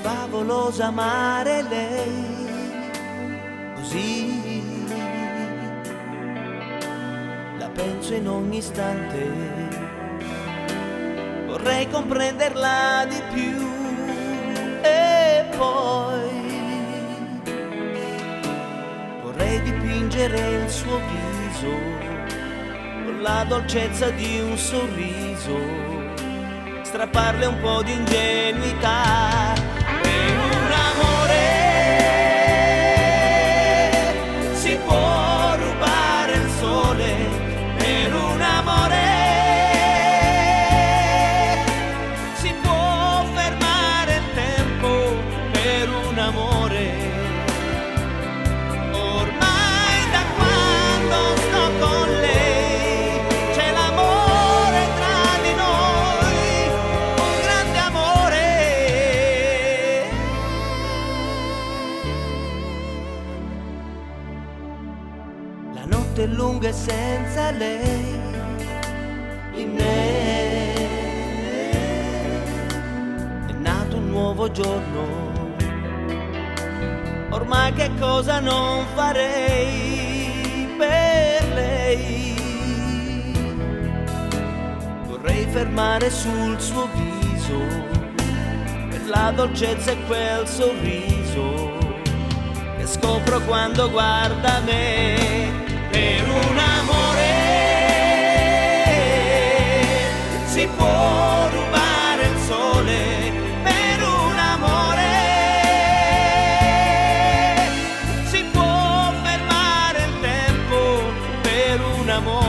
favoloso amare lei così. La penso in ogni istante, vorrei comprenderla di più. E poi vorrei dipingere il suo viso con la dolcezza di un sorriso, strapparle un po' di ingenuità. Per un amore si può rubare il sole, per un amore si può fermare il tempo, per un amore. Ormai da quando sto con lei c'è l'amore tra di noi, un grande amore. La notte è lunga e senza lei in me è nato un nuovo giorno. Ormai che cosa non farei per lei? Vorrei fermare sul suo viso per la dolcezza e quel sorriso che scopro quando guarda me. Per un amore si può rubare il sole, per un amore si può fermare il tempo, per un amore.